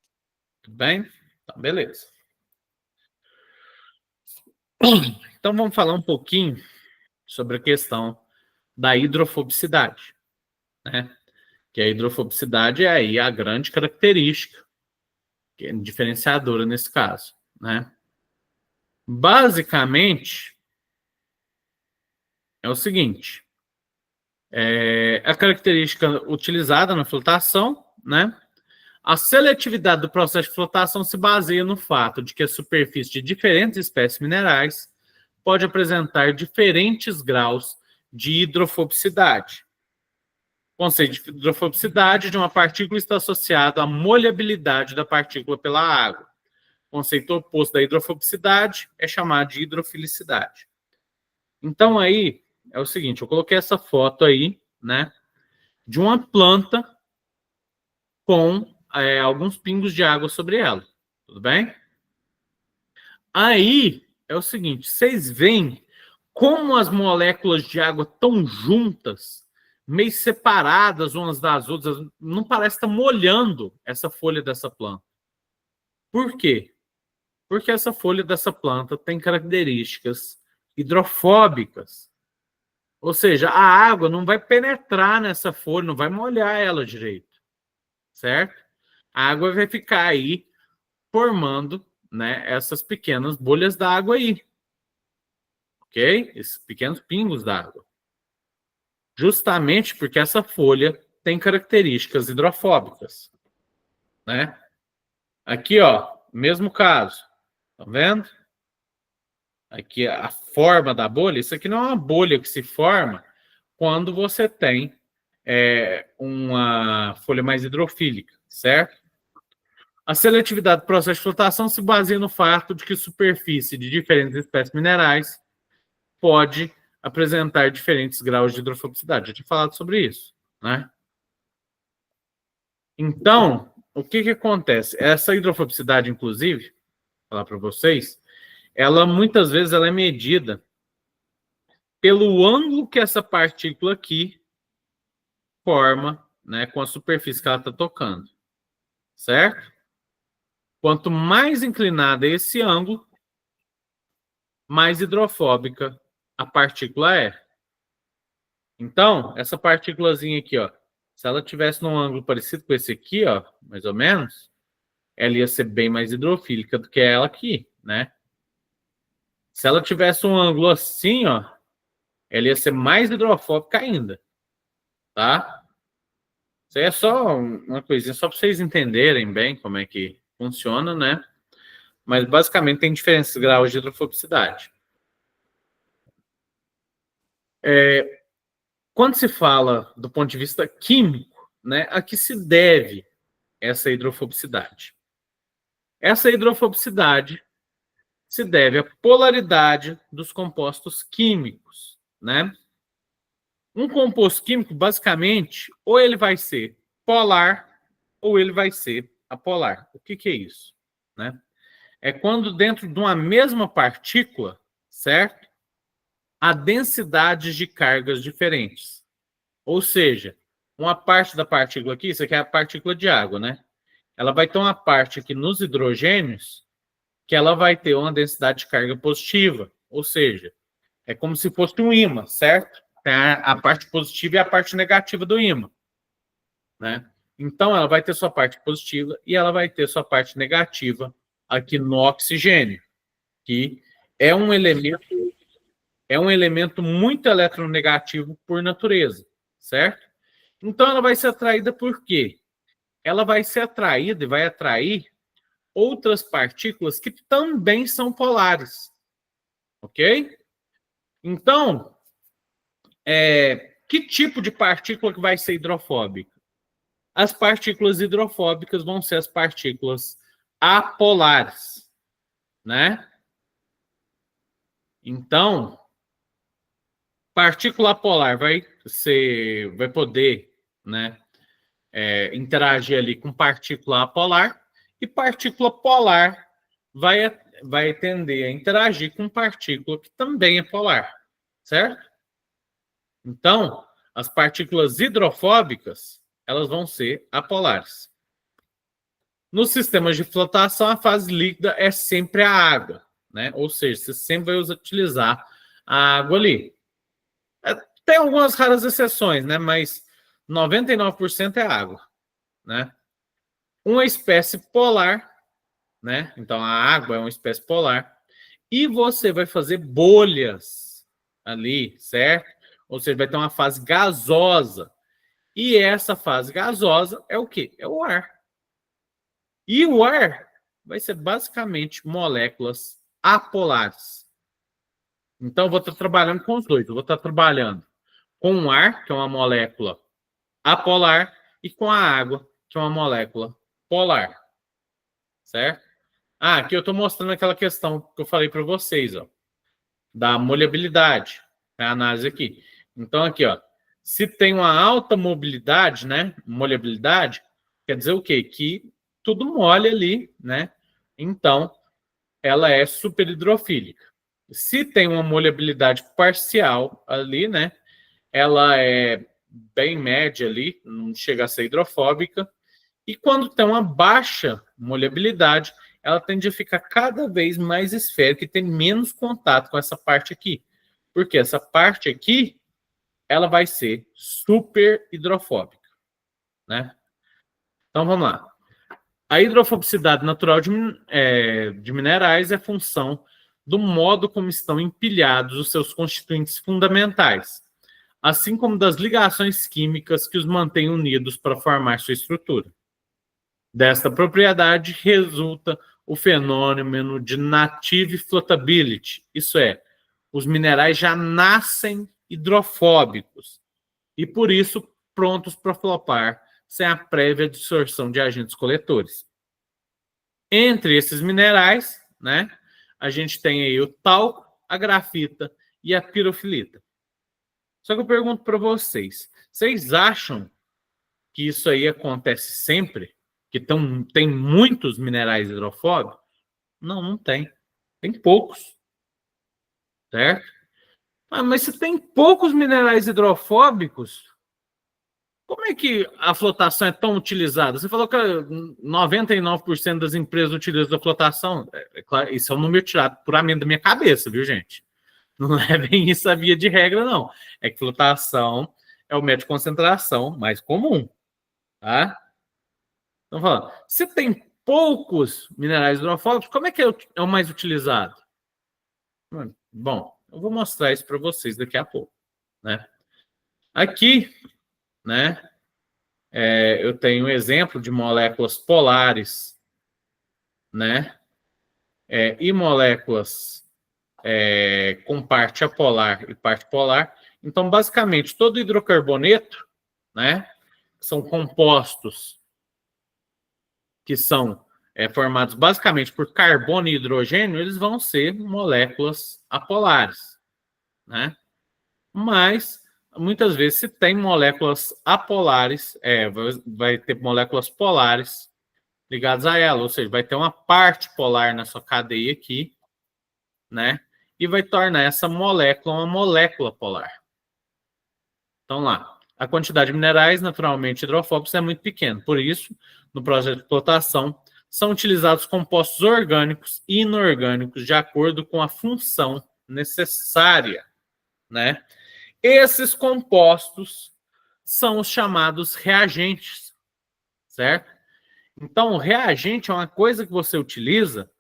Tudo bem? Então, beleza. Então vamos falar um pouquinho sobre a questão da hidrofobicidade, né? Que a hidrofobicidade é aí a grande característica, que é diferenciadora nesse caso, né? Basicamente, é o seguinte: a característica utilizada na flotação, né? A seletividade do processo de flotação se baseia no fato de que a superfície de diferentes espécies minerais pode apresentar diferentes graus de hidrofobicidade. O conceito de hidrofobicidade de uma partícula está associado à molhabilidade da partícula pela água. O conceito oposto da hidrofobicidade é chamado de hidrofilicidade. Então aí é o seguinte, eu coloquei essa foto aí, né, de uma planta com alguns pingos de água sobre ela. Tudo bem? Aí é o seguinte, vocês veem como as moléculas de água estão juntas, meio separadas umas das outras, não parece estar molhando essa folha dessa planta. Por quê? Porque essa folha dessa planta tem características hidrofóbicas. Ou seja, a água não vai penetrar nessa folha, não vai molhar ela direito. Certo? A água vai ficar aí formando, né, essas pequenas bolhas d'água aí. Ok? Esses pequenos pingos d'água. Justamente porque essa folha tem características hidrofóbicas. Né? Aqui, ó, mesmo caso. Tá vendo? Aqui a forma da bolha. Isso aqui não é uma bolha que se forma quando você tem uma folha mais hidrofílica, certo? A seletividade do processo de flotação se baseia no fato de que a superfície de diferentes espécies minerais pode apresentar diferentes graus de hidrofobicidade. Já tinha falado sobre isso, né? Então, o que que acontece? Essa hidrofobicidade, inclusive, vou falar para vocês, ela muitas vezes ela é medida pelo ângulo que essa partícula aqui forma, né, com a superfície que ela está tocando, certo? Quanto mais inclinado é esse ângulo, mais hidrofóbica a partícula é. Então, essa partículazinha aqui, ó, se ela tivesse num ângulo parecido com esse aqui, ó, mais ou menos, ela ia ser bem mais hidrofílica do que ela aqui, né? Se ela tivesse um ângulo assim, ó, ela ia ser mais hidrofóbica ainda, tá? Isso aí é só uma coisinha, só para vocês entenderem bem como é que funciona, né? Mas basicamente tem diferentes graus de hidrofobicidade. Quando se fala do ponto de vista químico, né, a que se deve essa hidrofobicidade? Essa hidrofobicidade se deve à polaridade dos compostos químicos, né? Um composto químico, basicamente, ou ele vai ser polar ou ele vai ser apolar. O que que é isso? Né? É quando dentro de uma mesma partícula, certo? Há densidades de cargas diferentes. Ou seja, uma parte da partícula aqui, isso aqui é a partícula de água, né? Ela vai ter uma parte aqui nos hidrogênios que ela vai ter uma densidade de carga positiva. Ou seja, é como se fosse um ímã, certo? Tem a parte positiva e a parte negativa do ímã, né? Então, ela vai ter sua parte positiva e ela vai ter sua parte negativa aqui no oxigênio, que é um elemento muito eletronegativo por natureza, certo? Então, ela vai ser atraída por quê? Ela vai ser atraída e vai atrair outras partículas que também são polares, ok? Então, que tipo de partícula que vai ser hidrofóbica? As partículas hidrofóbicas vão ser as partículas apolares, né? Então, partícula apolar vai poder, né, interagir ali com partícula apolar e partícula polar vai tender a interagir com partícula que também é polar, certo? Então, as partículas hidrofóbicas, elas vão ser apolares. Nos sistemas de flotação, a fase líquida é sempre a água, né? Ou seja, você sempre vai utilizar a água ali. Tem algumas raras exceções, né? Mas 99% é água, né? Uma espécie polar, né? Então, a água é uma espécie polar. E você vai fazer bolhas ali, certo? Ou seja, vai ter uma fase gasosa. E essa fase gasosa é o quê? É o ar. E o ar vai ser basicamente moléculas apolares. Então, eu vou estar trabalhando com os dois. Eu vou estar trabalhando com o ar, que é uma molécula apolar, e com a água, que é uma molécula polar. Certo? Aqui eu estou mostrando aquela questão que eu falei para vocês, ó, da molebilidade. A análise aqui. Então, aqui, ó, se tem uma alta mobilidade, né? Molebilidade, quer dizer o quê? Que tudo molha ali, né? Então, ela é superhidrofílica. Se tem uma molebilidade parcial ali, né? Ela é bem média ali, não chega a ser hidrofóbica. E quando tem uma baixa molebilidade, ela tende a ficar cada vez mais esférica e tem menos contato com essa parte aqui. Porque essa parte aqui, ela vai ser super hidrofóbica, né? Então, vamos lá. A hidrofobicidade natural de minerais é função do modo como estão empilhados os seus constituintes fundamentais, assim como das ligações químicas que os mantêm unidos para formar sua estrutura. Desta propriedade resulta o fenômeno de native floatability, isso é, os minerais já nascem hidrofóbicos e, por isso, prontos para flopar sem a prévia absorção de agentes coletores. Entre esses minerais, né, a gente tem aí o talco, a grafita e a pirofilita. Só que eu pergunto para vocês, vocês acham que isso aí acontece sempre, que tem muitos minerais hidrofóbicos? Não, não tem. Tem poucos, certo? Mas se tem poucos minerais hidrofóbicos, como é que a flotação é tão utilizada? Você falou que 99% das empresas utilizam a flotação. Claro, isso é um número tirado puramente da minha cabeça, viu, gente? Não levem isso a via de regra, não. É que flotação é o método de concentração mais comum, tá? Então, falando, se tem poucos minerais hidrofóbicos, como é que é o mais utilizado? Bom, eu vou mostrar isso para vocês daqui a pouco, né? Aqui, né, eu tenho um exemplo de moléculas polares, né, e moléculas com parte apolar e parte polar. Então, basicamente, todo hidrocarboneto, né, são compostos que são formados basicamente por carbono e hidrogênio, eles vão ser moléculas apolares, né? Mas muitas vezes se tem moléculas apolares, vai ter moléculas polares ligadas a ela, ou seja, vai ter uma parte polar na sua cadeia aqui, né? E vai tornar essa molécula uma molécula polar. Então lá, a quantidade de minerais naturalmente hidrofóbicos é muito pequena, por isso, no processo de flotação, são utilizados compostos orgânicos e inorgânicos de acordo com a função necessária, né? Esses compostos são os chamados reagentes, certo? Então, o reagente é uma coisa que você utiliza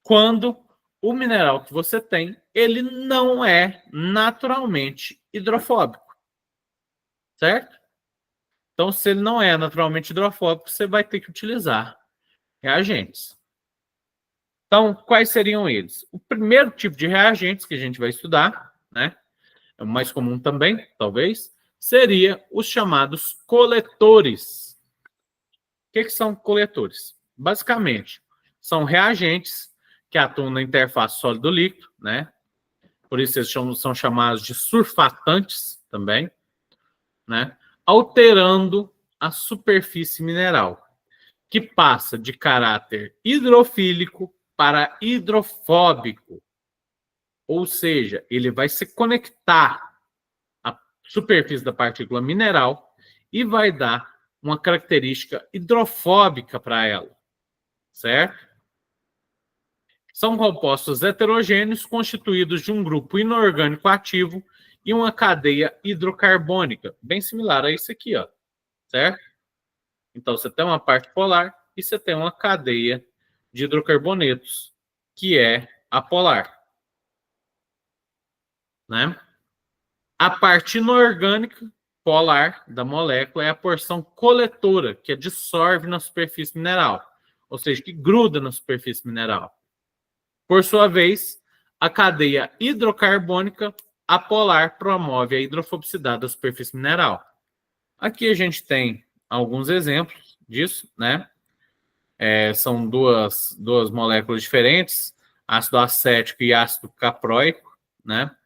quando o mineral que você tem, ele não é naturalmente hidrofóbico, certo? Então, se ele não é naturalmente hidrofóbico, você vai ter que utilizar reagentes. Então, quais seriam eles? O primeiro tipo de reagentes que a gente vai estudar, né? É o mais comum também, talvez, seria os chamados coletores. O que são coletores? Basicamente, são reagentes que atuam na interface sólido-líquido, né? Por isso eles são chamados de surfatantes também, né? Alterando a superfície mineral, que passa de caráter hidrofílico para hidrofóbico. Ou seja, ele vai se conectar à superfície da partícula mineral e vai dar uma característica hidrofóbica para ela, certo? São compostos heterogêneos constituídos de um grupo inorgânico ativo e uma cadeia hidrocarbônica, bem similar a isso aqui, ó, certo? Então, você tem uma parte polar e você tem uma cadeia de hidrocarbonetos, que é apolar, né? A parte inorgânica polar da molécula é a porção coletora, que dissolve na superfície mineral, ou seja, que gruda na superfície mineral. Por sua vez, a cadeia hidrocarbônica apolar promove a hidrofobicidade da superfície mineral. Aqui a gente tem alguns exemplos disso, né? São duas moléculas diferentes, ácido acético e ácido capróico, né?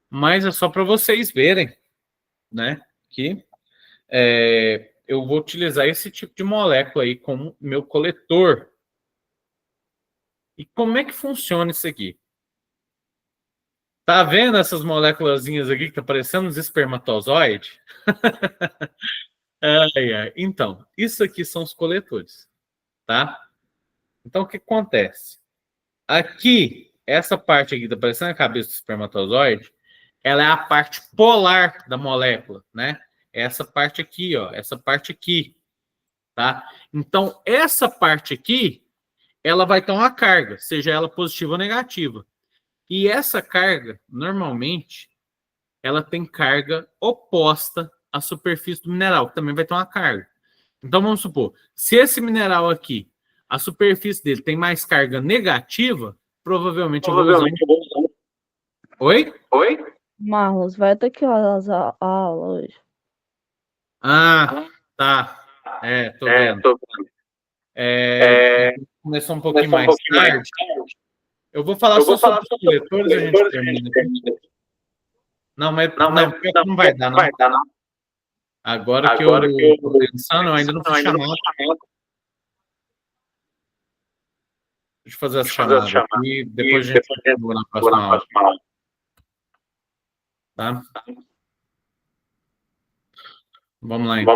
Mas é só para vocês verem, né? Que eu vou utilizar esse tipo de molécula aí como meu coletor. E como é que funciona isso aqui? Tá vendo essas moléculazinhas aqui que tá parecendo uns espermatozoides? Então, isso aqui são os coletores, tá? Então, o que acontece? Aqui, essa parte aqui que tá parecendo a cabeça do espermatozoide, ela é a parte polar da molécula, né? Essa parte aqui, ó, essa parte aqui, tá? Então, essa parte aqui, ela vai ter uma carga, seja ela positiva ou negativa. E essa carga, normalmente, ela tem carga oposta à superfície do mineral, que também vai ter uma carga. Então, vamos supor, se esse mineral aqui, a superfície dele tem mais carga negativa, provavelmente eu vou usar... Oi? Marlos, vai ter que horas a aula hoje? Ah, tá. Tô vendo. Começou um pouquinho mais tarde. Eu vou falar só sobre os coletores e a gente termina aqui. Não, mas não vai dar, não. Agora que eu tô pensando, eu ainda não fiz chamada. Deixa eu fazer essa chamada aqui, depois a gente continua na próxima aula, tá? Vamos lá, então.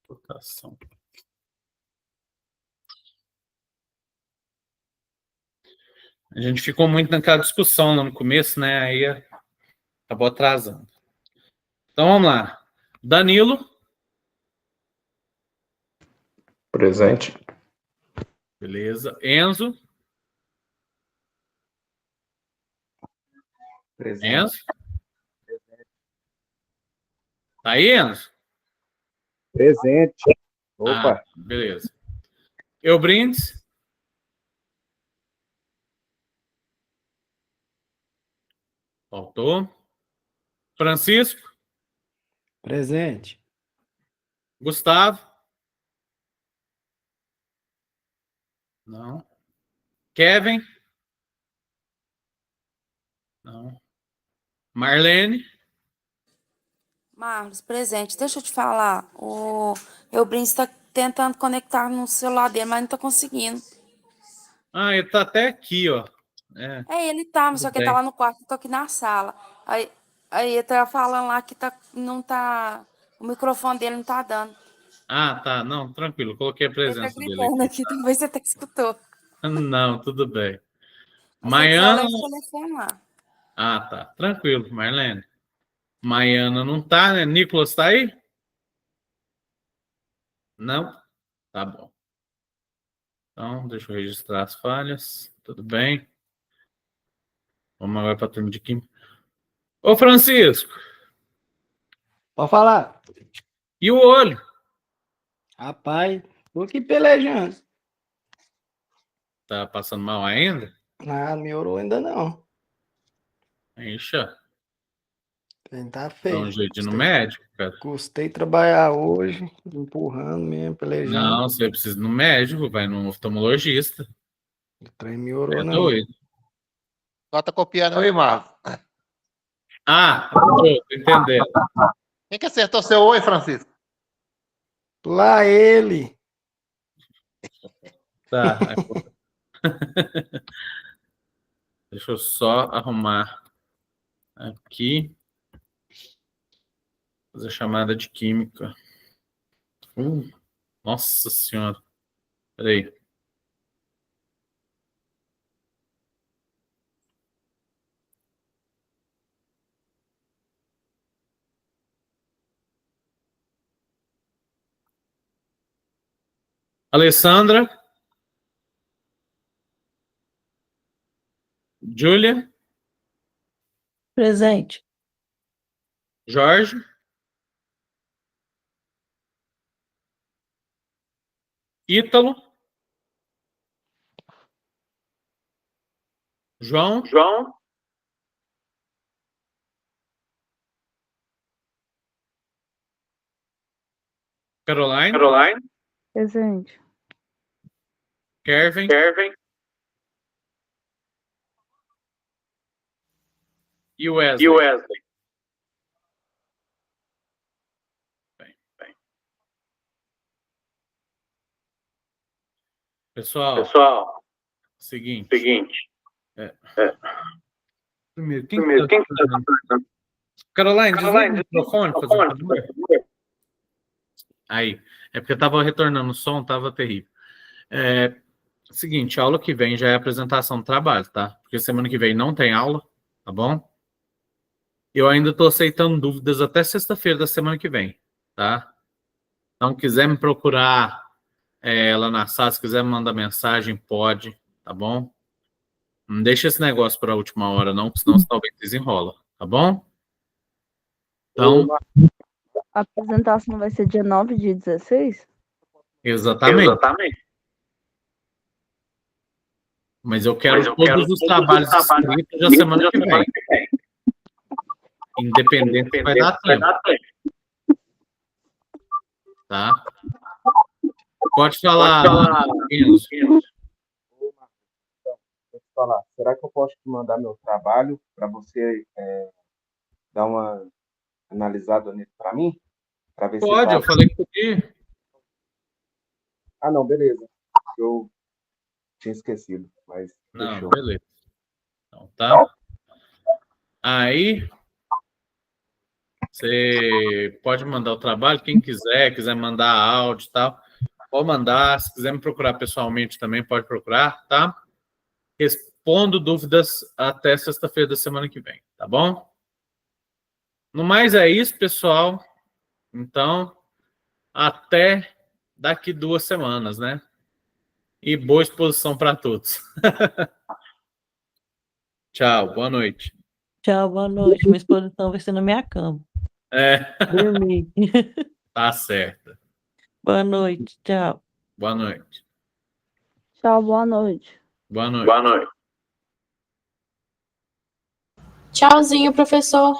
Votação. A gente ficou muito naquela discussão lá no começo, né? Aí acabou atrasando. Então vamos lá. Danilo. Presente. Beleza. Enzo. Presente. Enzo. Tá aí, Enzo? Presente. Opa. Ah, beleza. Eubrindes. Faltou. Francisco. Presente. Gustavo. Não. Kevin. Não. Marlene. Marlos, presente. Deixa eu te falar. O Eubrinho está tentando conectar no celular dele, mas não está conseguindo. Ah, ele tá até aqui, ó. É, Ele tá, mas tudo só que ele tá bem. lá no quarto, eu tô aqui na sala. Aí ele tá falando lá que não tá. O microfone dele não tá dando. Ah, tá. Não, tranquilo. Coloquei a Ele tá presença dele gritando aqui. aqui, talvez você até que escutou. Não, tudo bem. Mas se você quiser, eu Maiana. levo o telefone lá. Ah, tá. Tranquilo, Marlene. Maiana não tá, né? Nicolas tá aí? Não? Tá bom. Então, deixa eu registrar as falhas. Tudo bem. Vamos agora para a turma de química. Ô, Francisco, Pode falar. e o olho? Rapaz, tô aqui pelejando. Tá passando mal ainda? Ah, não melhorou ainda não. Ixi, ó. Tem tá Dá feio. um jeito de ir no médico, cara. Custei trabalhar hoje, empurrando mesmo, pelejando. Não, você precisa ir no médico, vai no oftalmologista. O trem melhorou É não. doido. Só tá copiando aí, Marcos. Ah, tô entendendo. Quem que acertou seu oi, Francisco? Lá ele. Tá. Deixa eu só arrumar aqui. Fazer chamada de química. Nossa senhora. Peraí. Alessandra. Júlia. Presente. Jorge. Ítalo. João. Caroline. Presente. Kervin. E o Wesley. Bem. Pessoal, seguinte. Primeiro, quem que tá falando? Caroline, desliga o microfone, por favor. Aí, é porque eu tava retornando o som, tava terrível. Seguinte, a aula que vem já é a apresentação do trabalho, tá? Porque semana que vem não tem aula, tá bom? Eu ainda tô aceitando dúvidas até sexta-feira da semana que vem, tá? Então, quiser me procurar lá na sala, se quiser me mandar mensagem, pode, tá bom? Não deixa esse negócio para a última hora, não, porque senão talvez desenrola, tá bom? Então, A apresentação vai ser dia 9 de 16? Exatamente. Mas eu quero todos os trabalhos escritos da semana que vem. Independente, vai dar tempo. Tá? Pode falar, Enzo. Ô, Marcos, então, deixa eu te falar. Será que eu posso te mandar meu trabalho para você dar uma analisada nele para mim? Para ver se Pode, tá... eu falei que podia. Ah, não, beleza. Eu tinha esquecido, mas Não, fechou. beleza. Então, tá? Aí, você pode mandar o trabalho, quem quiser mandar áudio e tal, pode mandar. Se quiser me procurar pessoalmente também, pode procurar, tá? Respondo dúvidas até sexta-feira da semana que vem, tá bom? No mais é isso, pessoal. Então, até daqui 2 semanas, né? E boa exposição para todos. Tchau, boa noite. Tchau, boa noite. Minha exposição vai ser na minha cama. Dormir. Tá certo. Boa noite, tchau. Boa noite. Tchau, boa noite. Boa noite. Tchauzinho, professor.